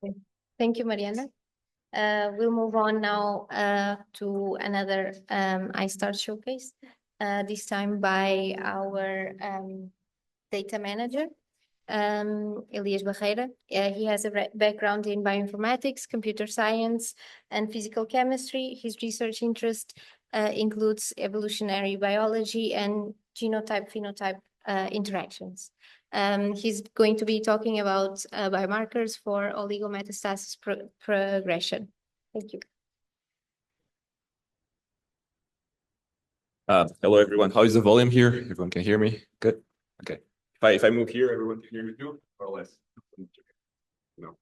Okay. Thank you, Mariana. We'll move on now to another iSTARS showcase, this time by our data manager, Elias Barreira. He has a background in bioinformatics, computer science, and physical chemistry. His research interest includes evolutionary biology and genotype-phenotype interactions. He's going to be talking about biomarkers for oligometastasis progression. Thank you. Hello, everyone. How is the volume here? Everyone can hear me? Good. Okay. If I move here, everyone can hear me too, or less? No.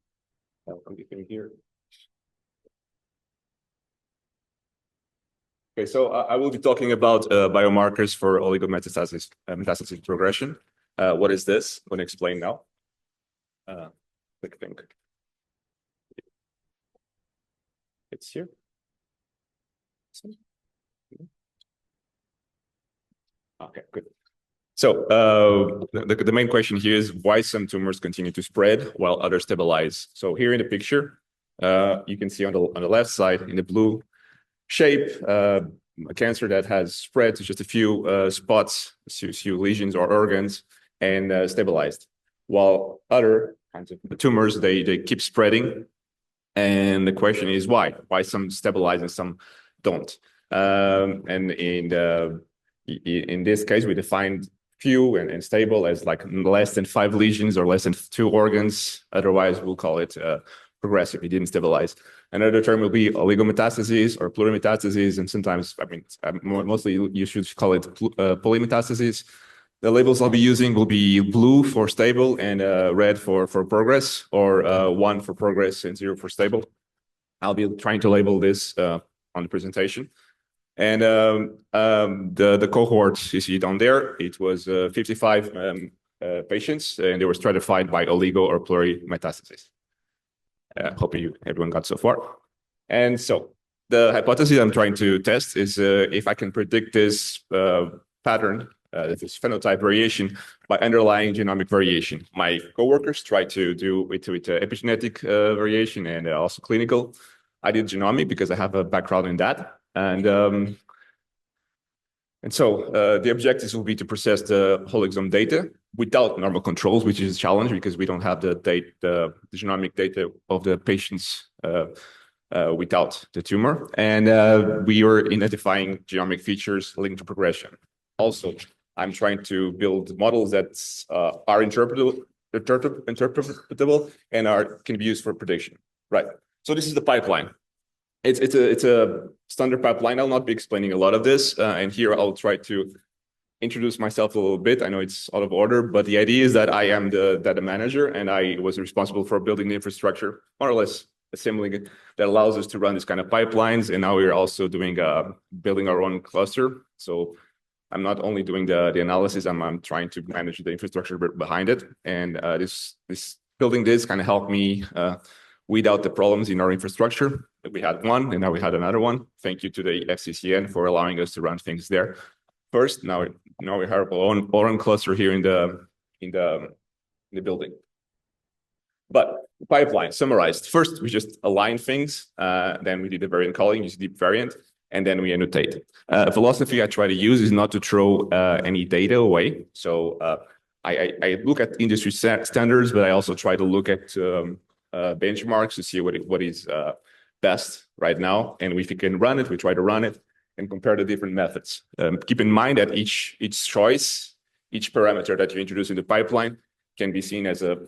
I'm getting here. Okay, so I will be talking about biomarkers for oligometastasis metastasis progression. What is this? I'm going to explain now. Quick think. It's here. Okay, good. So the main question here is why some tumors continue to spread while others stabilize. So here in the picture, you can see on the left side in the blue shape, a cancer that has spread to just a few spots, a few lesions or organs, and stabilized. While other kinds of tumors, they keep spreading. And the question is why? Why some stabilize and some don't? And in this case, we defined few and stable as like less than 5 lesions or less than 2 organs. Otherwise, we'll call it progressive. It didn't stabilize. Another term will be oligometastasis or plurimetastasis, and sometimes, mostly you should call it polymetastasis. The labels I'll be using will be blue for stable and red for progress, or 1 for progress and 0 for stable. I'll be trying to label this on the presentation. And the cohort you see down there, it was 55 patients, and they were stratified by oligo or plurimetastasis. Hope everyone got so far. And so the hypothesis I'm trying to test is if I can predict this pattern, this phenotype variation, by underlying genomic variation. My coworkers tried to do it with epigenetic variation and also clinical. I did genomic because I have a background in that. And so the objectives will be to process the whole exome data without normal controls, which is a challenge because we don't have the genomic data of the patients without the tumor. And we are identifying genomic features linked to progression. Also, I'm trying to build models that are interpretable and can be used for prediction. Right. So this is the pipeline. It's a standard pipeline. I'll not be explaining a lot of this. And here I'll try to introduce myself a little bit. I know it's out of order, but the idea is that I am the data manager, and I was responsible for building the infrastructure, more or less assembling it, that allows us to run this kind of pipelines. And now we're also doing building our own cluster. So I'm not only doing the analysis, I'm trying to manage the infrastructure behind it. And this building this kind of helped me weed out the problems in our infrastructure. We had one, and now we had another one. Thank you to the FCCN for allowing us to run things there. First, now we have our own cluster here in the building. But the pipeline summarized. First, we just aligned things. Then we did the variant calling, use deep variant, and then we annotate. Philosophy I try to use is not to throw any data away. So I look at industry standards, but I also try to look at benchmarks to see what is best right now. And if we can run it, we try to run it and compare the different methods. Keep in mind that each choice, each parameter that you introduce in the pipeline can be seen as a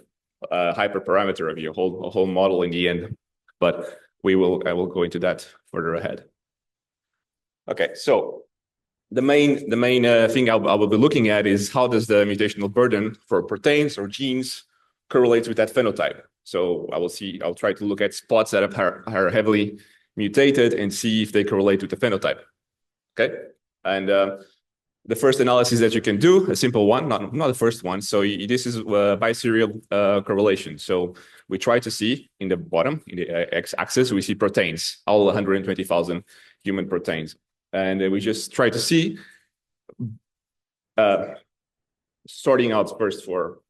hyperparameter of your whole model in the end. But I will go into that further ahead. Okay, so the main thing I will be looking at is how does the mutational burden for proteins or genes correlates with that phenotype. So I'll try to look at spots that are heavily mutated and see if they correlate with the phenotype. Okay, and the first analysis that you can do, a simple one, not the first one. So this is biserial correlation. So we try to see in the bottom, in the x-axis, we see proteins, all 120,000 human proteins, and we just try to see. Sorting out first for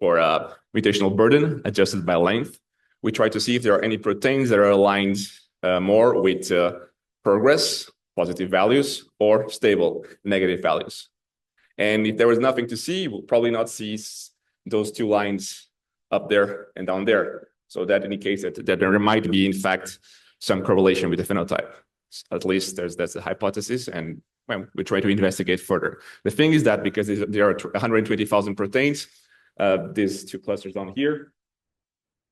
mutational burden adjusted by length. we try to see if there are any proteins that are aligned more with progress, positive values, or stable, negative values. And if there was nothing to see, we'll probably not see those two lines up there and down there. So that indicates that there might be, in fact, some correlation with the phenotype. At least that's the hypothesis, and well, we try to investigate further. The thing is that because there are 120,000 proteins, these two clusters down here,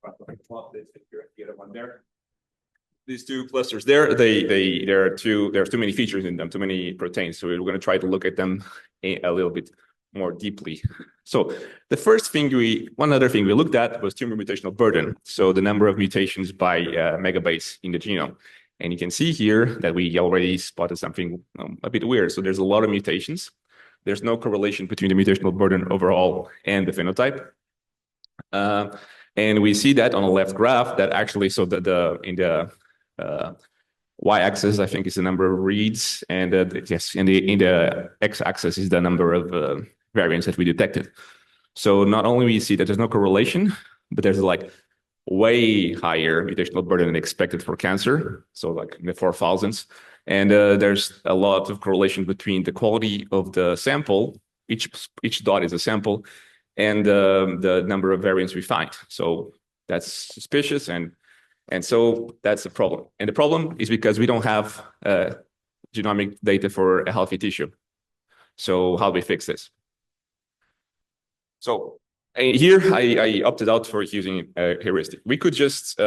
the other one there. These two clusters there, there's too many features in them, too many proteins. So we're going to try to look at them a little bit more deeply. So the first thing one other thing we looked at was tumor mutational burden. So the number of mutations by megabase in the genome. And you can see here that we already spotted something a bit weird. So there's a lot of mutations. There's no correlation between the mutational burden overall and the phenotype. And we see that on the left graph that actually, so in the y-axis, I think, is the number of reads, and yes, in the x-axis is the number of variants that we detected. So not only we see that there's no correlation, but there's like way higher mutational burden than expected for cancer, so like in the 4,000s. And there's a lot of correlation between the quality of the sample, each dot is a sample, and the number of variants we find. So that's suspicious, and so that's a problem. And the problem is because we don't have genomic data for a healthy tissue. So how do we fix this? So here I opted out for using a heuristic. We could just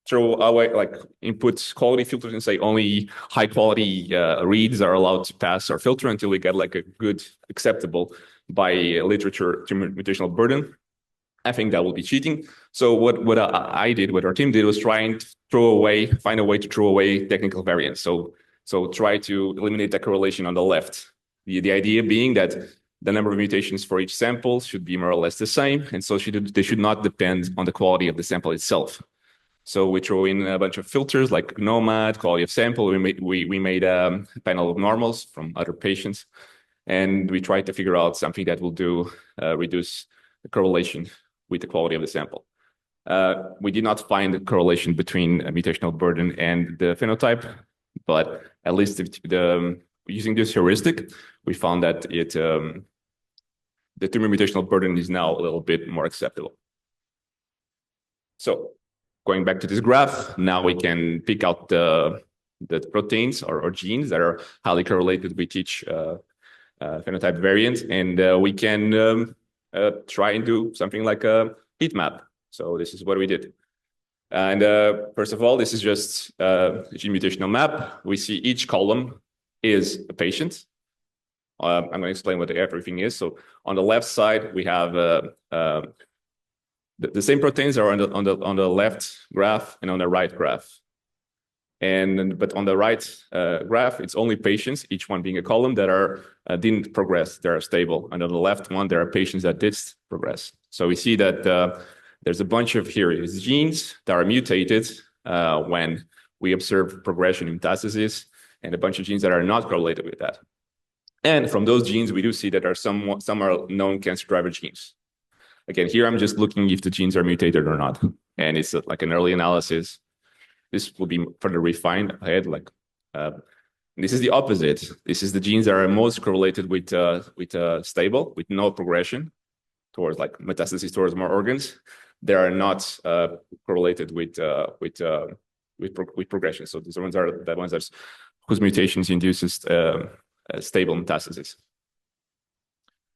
throw away, like input quality filters and say only high quality reads are allowed to pass our filter until we get like a good acceptable by literature tumor mutational burden. I think that will be cheating. So what I did, what our team did, was trying to find a way to throw away technical variance. So try to eliminate that correlation on the left. The idea being that the number of mutations for each sample should be more or less the same, and so they should not depend on the quality of the sample itself. So we throw in a bunch of filters like Nomad, quality of sample. We made a panel of normals from other patients, and we tried to figure out something that will reduce the correlation with the quality of the sample. We did not find a correlation between mutational burden and the phenotype, but at least using this heuristic, we found that the tumor mutational burden is now a little bit more acceptable. So going back to this graph, now we can pick out the proteins or genes that are highly correlated with each phenotype variant, and we can try and do something like a heat map. So this is what we did. And first of all, this is just a gene mutational map. We see each column is a patient. I'm going to explain what everything is. So on the left side, we have the same proteins are on the left graph and on the right graph. But on the right graph, it's only patients, each one being a column, that didn't progress, they are stable. And on the left one, there are patients that did progress. So we see that there's a bunch of genes that are mutated when we observe progression in metastasis, and a bunch of genes that are not correlated with that. And from those genes, we do see that there are some are known cancer driver genes. Again, here I'm just looking if the genes are mutated or not. And it's like an early analysis. This will be further refined ahead. This is the opposite. This is the genes that are most correlated with stable, with no progression towards like metastasis towards more organs. They are not correlated with progression. So these ones are the ones whose mutations induces stable metastasis.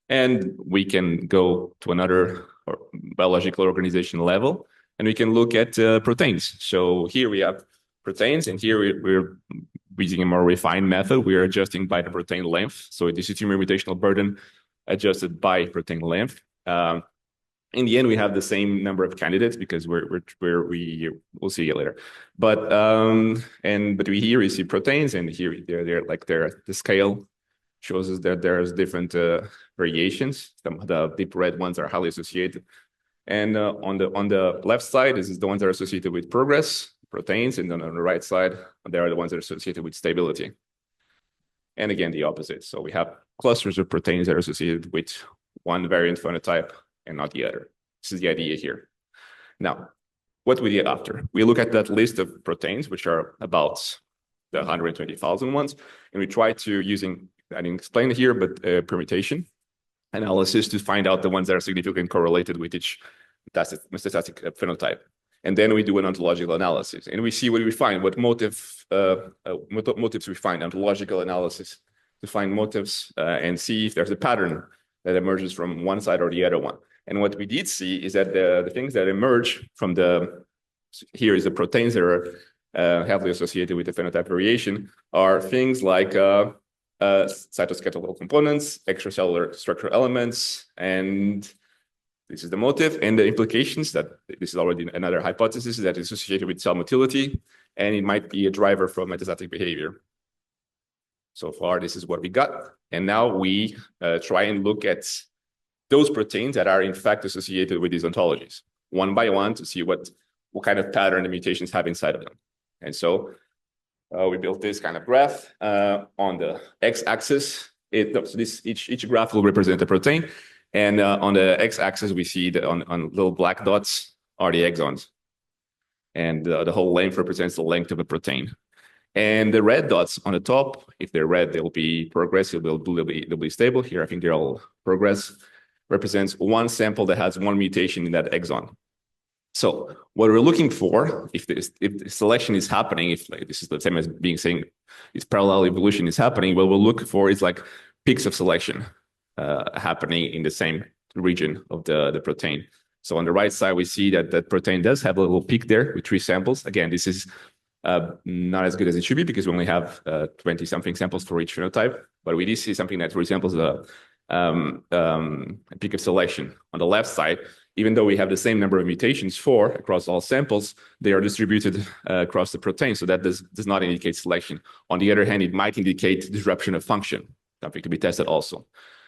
And we can go to another biological organization level, and we can look at proteins. So here we have proteins, and here we're using a more refined method. We are adjusting by the protein length. So this is tumor mutational burden adjusted by protein length. In the end, we have the same number of candidates because we'll see it later. But here we see proteins, and here the scale shows us that there's different variations. The deep red ones are highly associated. And on the left side, this is the ones that are associated with progress, proteins, and then on the right side, they are the ones that are associated with stability. And again, the opposite. So we have clusters of proteins that are associated with one variant phenotype and not the other. This is the idea here. Now, what we did after? We look at that list of proteins, which are about the 120,000 ones, and we try to, using, I didn't explain it here, but permutation analysis to find out the ones that are significantly correlated with each metastatic phenotype. And then we do an ontological analysis, and we see what we find, what motives we find, ontological analysis to find motives and see if there's a pattern that emerges from one side or the other one. And what we did see is that the things that emerge from here is the proteins that are heavily associated with the phenotype variation are things like cytoskeletal components, extracellular structural elements, and this is the motive. And the implications that this is already another hypothesis that is associated with cell motility, and it might be a driver for metastatic behavior. So far, this is what we got. And now we try and look at those proteins that are in fact associated with these ontologies, one by one, to see what kind of pattern the mutations have inside of them. And so we built this kind of graph on the x-axis. Each graph will represent a protein. And on the x-axis, we see on little black dots are the exons. And the whole length represents the length of a protein. And the red dots on the top, if they're red, they'll be progressive, they'll be stable. Here, I think they're all progress. Represents one sample that has one mutation in that exon. So what we're looking for, if the selection is happening, if this is the same as saying this parallel evolution is happening, what we'll look for is like peaks of selection happening in the same region of the protein. So on the right side, we see that that protein does have a little peak there with 3 samples. Again, this is not as good as it should be because we only have 20-something samples for each phenotype, but we do see something that resembles a peak of selection. On the left side, even though we have the same number of mutations, 4 across all samples, they are distributed across the protein, so that does not indicate selection. On the other hand, it might indicate disruption of function, something to be tested also.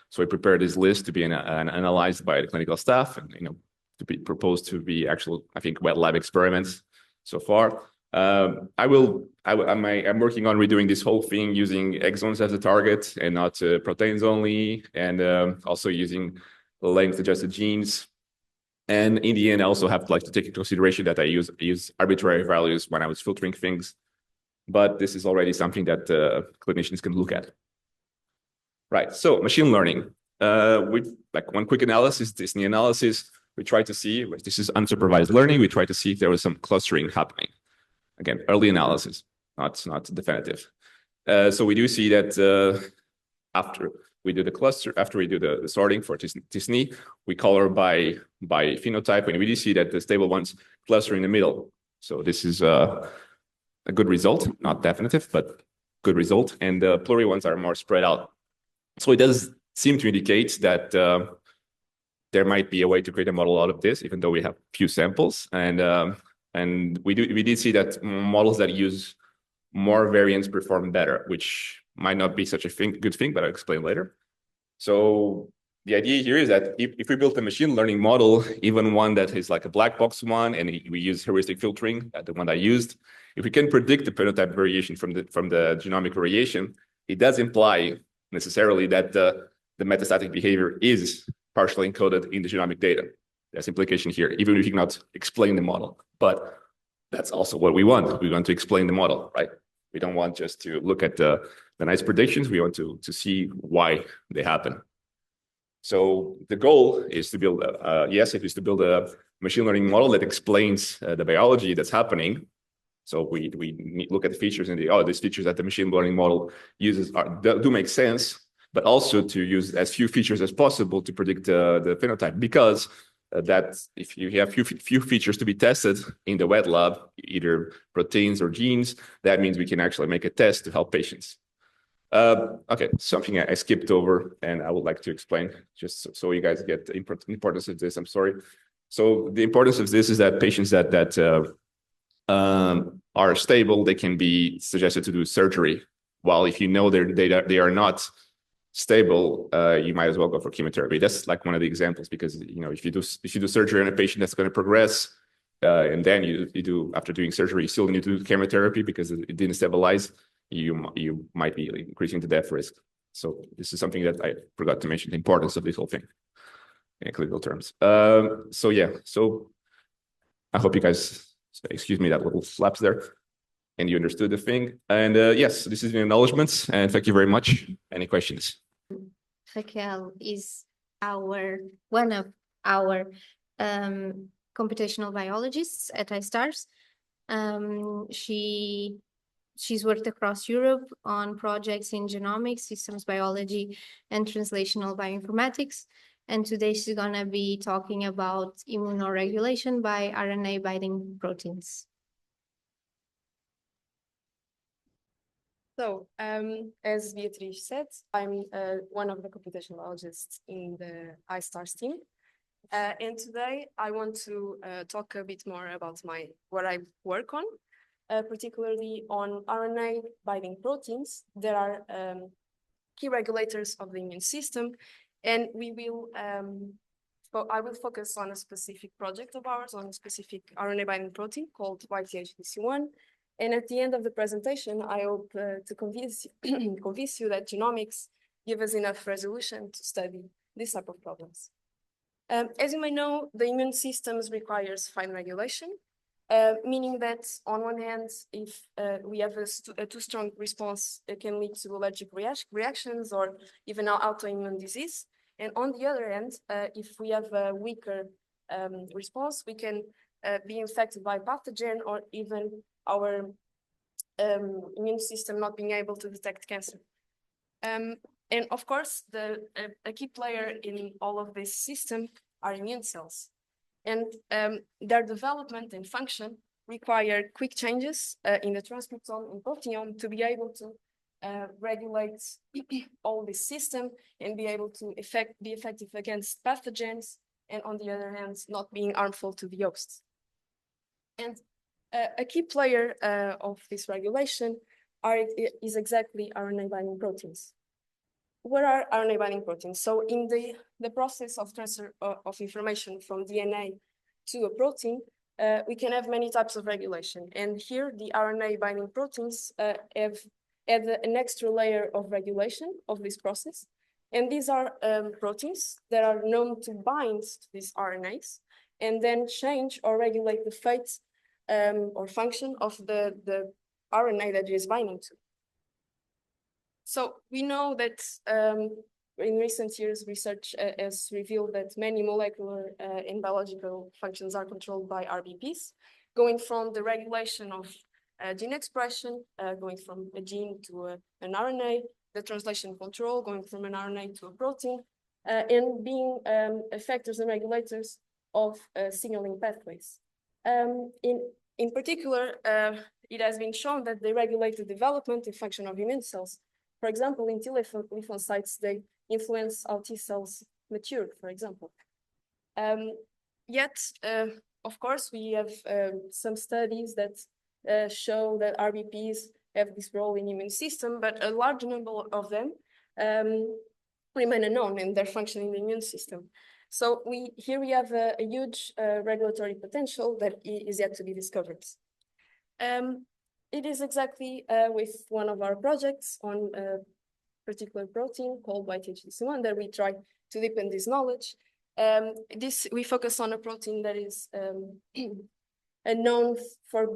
So we prepared this list to be analyzed by the clinical staff, and to be proposed to be actual, I think, wet lab experiments so far. I'm working on redoing this whole thing using exons as a target and not proteins only, and also using length-adjusted genes. And in the end, I also have to take into consideration that I use arbitrary values when I was filtering things, but this is already something that clinicians can look at. Right. So machine learning. With one quick analysis, Disney analysis, we try to see, this is unsupervised learning. We try to see if there was some clustering happening. Again, early analysis, not definitive. So we do see that after we do the cluster, after we do the sorting for Disney, we color by phenotype, and we do see that the stable ones cluster in the middle. So this is a good result, not definitive, but good result. And the pluri ones are more spread out. So it does seem to indicate that there might be a way to create a model out of this, even though we have few samples. And we did see that models that use more variants perform better, which might not be such a good thing, but I'll explain later. So the idea here is that if we build a machine learning model, even one that is like a black box one, and we use heuristic filtering, the one I used, if we can predict the phenotype variation from the genomic variation, it does imply necessarily that the metastatic behavior is partially encoded in the genomic data. There's implication here, even if you cannot explain the model. But that's also what we want. We want to explain the model, right? We don't want just to look at the nice predictions. We want to see why they happen. So the goal is to build to build a machine learning model that explains the biology that's happening. So we look at the features and these features that the machine learning model uses do make sense, but also to use as few features as possible to predict the phenotype, because that if you have few features to be tested in the wet lab, either proteins or genes, that means we can actually make a test to help patients. Okay, something I skipped over and I would like to explain, just so you guys get the importance of this. I'm sorry. So the importance of this is that patients that are stable, they can be suggested to do surgery. While if you know they are not stable, you might as well go for chemotherapy. That's like one of the examples, because if you do surgery on a patient that's going to progress, and then you do, after doing surgery, you still need to do chemotherapy because it didn't stabilize, you might be increasing the death risk. So this is something that I forgot to mention, the importance of this whole thing in clinical terms. So I hope you guys, excuse me, that little slaps there, and you understood the thing. And yes, this is the acknowledgements, and thank you very much. Any questions? Raquel is one of our computational biologists at iSTARS. She's worked across Europe on projects in genomics, systems biology, and translational bioinformatics. And today she's going to be talking about immunoregulation by RNA binding proteins. So, as Beatriz said, I'm one of the computational biologists in the iSTARS team. And today I want to talk a bit more about what I work on, particularly on RNA binding proteins. There are key regulators of the immune system, and I will focus on a specific project of ours, on a specific RNA binding protein called YTHDC1. And at the end of the presentation, I hope to convince you that genomics give us enough resolution to study this type of problems. As you may know, the immune system requires fine regulation, meaning that on one hand, if we have a too strong response, it can lead to allergic reactions or even autoimmune disease. And on the other hand, if we have a weaker response, we can be infected by pathogen or even our immune system not being able to detect cancer. And of course, a key player in all of this system are immune cells. And their development and function require quick changes in the transcriptome and proteome to be able to regulate all this system and be able to be effective against pathogens, and on the other hand, not being harmful to the hosts. And a key player of this regulation is exactly RNA binding proteins. What are RNA binding proteins? So in the process of transfer of information from DNA to a protein, we can have many types of regulation. And here the RNA binding proteins have an extra layer of regulation of this process. And these are proteins that are known to bind to these RNAs and then change or regulate the fate or function of the RNA that it is binding to. So we know that in recent years, research has revealed that many molecular and biological functions are controlled by RBPs, going from the regulation of gene expression, going from a gene to an RNA, the translation control, going from an RNA to a protein, and being effectors and regulators of signaling pathways. In particular, it has been shown that they regulate the development and function of immune cells. For example, in T lymphocytes, they influence how T cells mature, for example. Yet, of course, we have some studies that show that RBPs have this role in the immune system, but a large number of them remain unknown in their function in the immune system. So here we have a huge regulatory potential that is yet to be discovered. It is exactly with one of our projects on a particular protein called YTHDC1 that we try to deepen this knowledge. We focus on a protein that is known for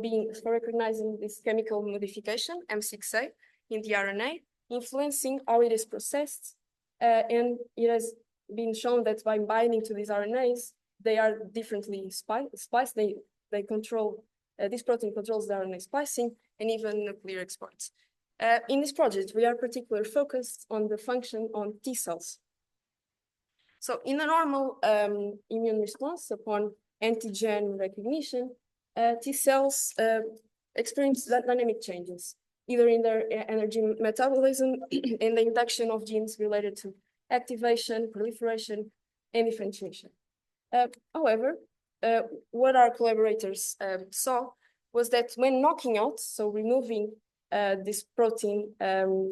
recognizing this chemical modification, M6A, in the RNA, influencing how it is processed. And it has been shown that by binding to these RNAs, they are differently spliced. They control, this protein controls the RNA splicing and even nuclear exports. In this project, we are particularly focused on the function on T cells. So in a normal immune response upon antigen recognition, T cells experience dynamic changes, either in their energy metabolism and the induction of genes related to activation, proliferation, and differentiation. However, what our collaborators saw was that when knocking out, so removing this protein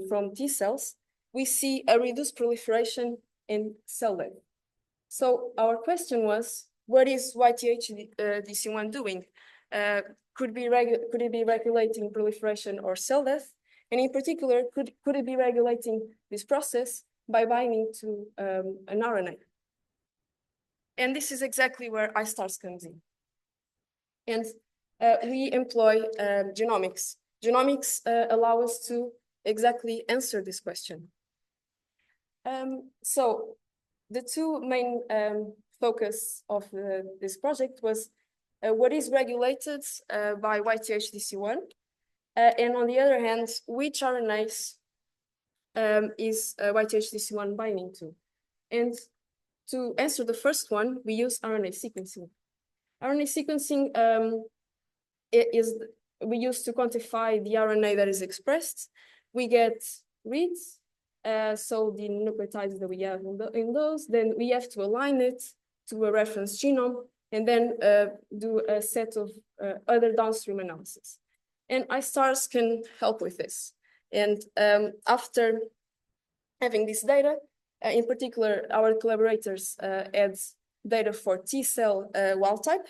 from T cells, we see a reduced proliferation in cell death. So our question was, what is YTHDC1 doing? Could it be regulating proliferation or cell death? And in particular, could it be regulating this process by binding to an RNA? And this is exactly where iSTARS comes in. And we employ genomics. Genomics allow us to exactly answer this question. So the two main focus of this project was what is regulated by YTH-DC1, and on the other hand, which RNAs is YTH-DC1 binding to. And to answer the first one, we use RNA sequencing. RNA sequencing we use to quantify the RNA that is expressed. We get reads, so the nucleotides that we have in those, then we have to align it to a reference genome, and then do a set of other downstream analysis. And iSTARS can help with this. And after having this data, in particular, our collaborators had data for T-cell wild type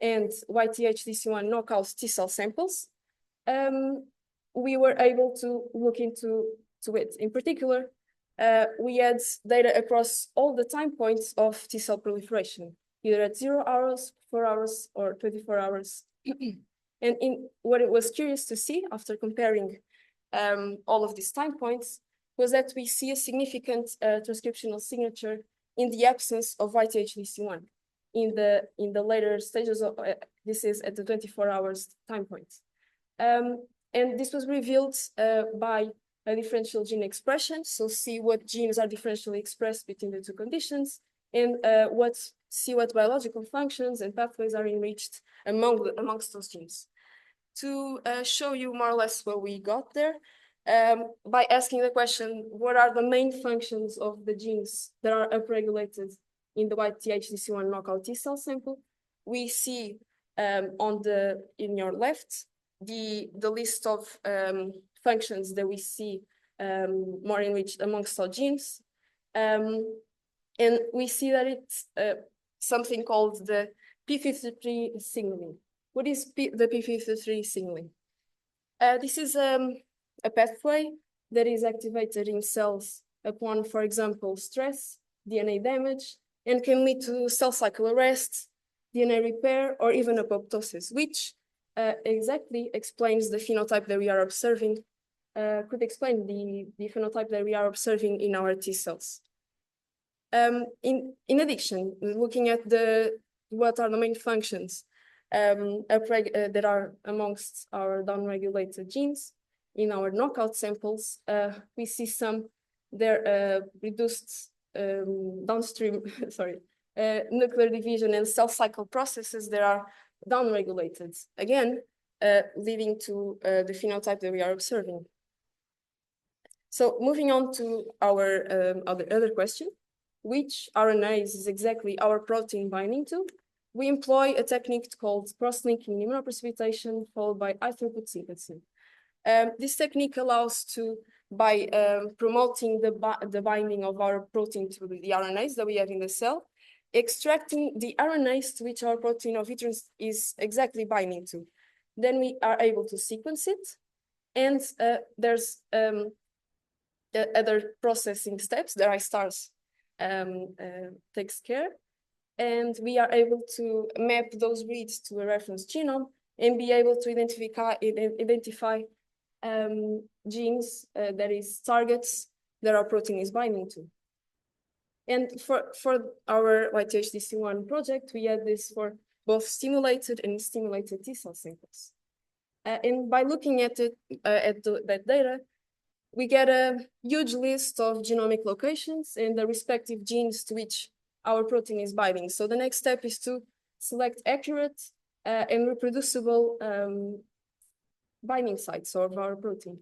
and YTH-DC1 knockout T-cell samples. We were able to look into it. In particular, we had data across all the time points of T-cell proliferation, either at 0 hours, 4 hours, or 24 hours. And in what it was curious to see after comparing all of these time points was that we see a significant transcriptional signature in the absence of YTH-DC1 in the later stages of this is at the 24 hours time point. And this was revealed by a differential gene expression. So see what genes are differentially expressed between the two conditions, and see what biological functions and pathways are enriched amongst those genes. To show you more or less what we got there, by asking the question, what are the main functions of the genes that are upregulated in the YTH-DC1 knockout T-cell sample, we see in your left, the list of functions that we see more enriched amongst all genes. And we see that it's something called the p53 signaling. What is the p53 signaling? This is a pathway that is activated in cells upon, for example, stress, DNA damage, and can lead to cell cycle arrest, DNA repair, or even apoptosis, which exactly explains the phenotype that we are observing, could explain the phenotype that we are observing in our T cells. In addition, looking at what are the main functions that are amongst our downregulated genes in our knockout samples, we see some reduced downstream, nuclear division and cell cycle processes that are downregulated, again, leading to the phenotype that we are observing. So moving on to our other question, which RNAs is exactly our protein binding to? We employ a technique called cross-linking immunoprecipitation followed by high-throughput sequencing. This technique allows to, by promoting the binding of our protein to the RNAs that we have in the cell, extracting the RNAs to which our protein of interest is exactly binding to. Then we are able to sequence it, and there's the other processing steps that iSTARS takes care, and we are able to map those reads to a reference genome and be able to identify genes, that is targets that our protein is binding to. And for our YTH-DC1 project, we had this for both stimulated and stimulated T-cell samples. And by looking at that data, we get a huge list of genomic locations and the respective genes to which our protein is binding. So the next step is to select accurate and reproducible binding sites of our protein.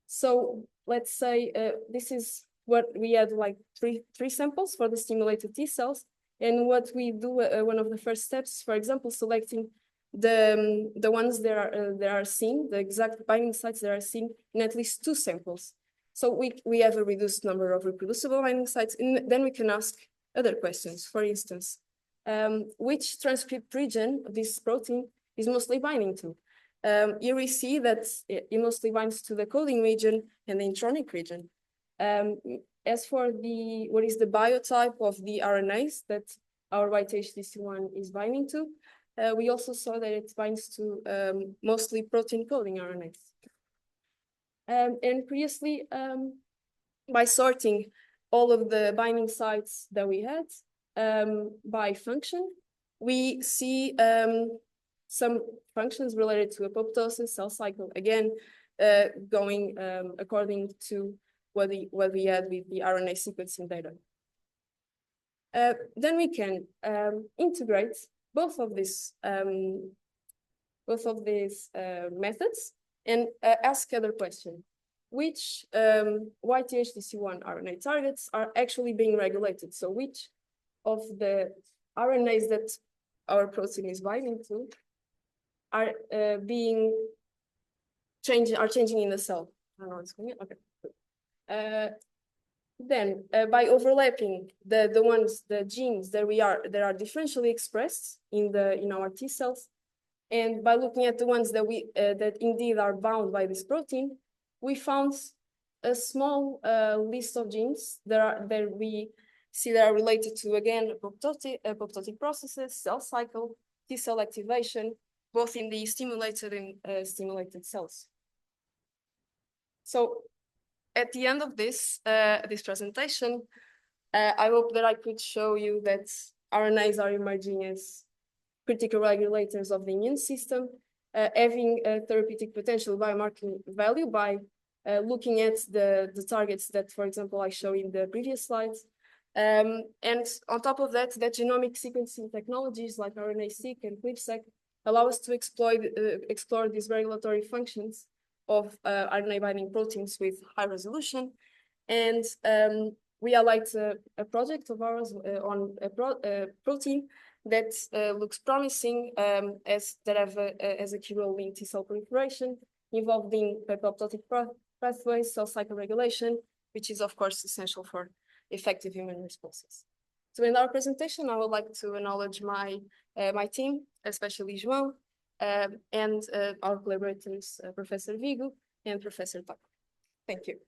So let's say this is what we had, like three samples for the stimulated T cells. And what we do, one of the first steps, for example, selecting the ones that are seen, the exact binding sites that are seen in at least 2 samples. So we have a reduced number of reproducible binding sites, and then we can ask other questions. For instance, which transcript region of this protein is mostly binding to? Here we see that it mostly binds to the coding region and the intronic region. As for what is the biotype of the RNAs that our YTH-DC1 is binding to, we also saw that it binds to mostly protein coding RNAs. And previously, by sorting all of the binding sites that we had by function, we see some functions related to apoptosis, cell cycle, again, going according to what we had with the RNA sequencing data. Then we can integrate both of these methods and ask other questions. Which YTHDC1 RNA targets are actually being regulated? So which of the RNAs that our protein is binding to are changing in the cell? I don't know what's going on. Okay. Then by overlapping the genes that are differentially expressed in our T cells, and by looking at the ones that indeed are bound by this protein, we found a small list of genes that we see that are related to, again, apoptotic processes, cell cycle, T cell activation, both in the stimulated and stimulated cells. So at the end of this presentation, I hope that I could show you that RNAs are emerging as critical regulators of the immune system, having a therapeutic potential biomarker value by looking at the targets that, for example, I showed in the previous slides. And on top of that, genomic sequencing technologies like RNA-seq and CLIP-seq allow us to explore these regulatory functions of RNA binding proteins with high resolution. And we highlight a project of ours on a protein that looks promising as a key role in T cell proliferation, involving apoptotic pathways, cell cycle regulation, which is of course essential for effective immune responses. So in our presentation, I would like to acknowledge my team, especially João, and our collaborators, Professor Vigo and Professor Taco. Thank you.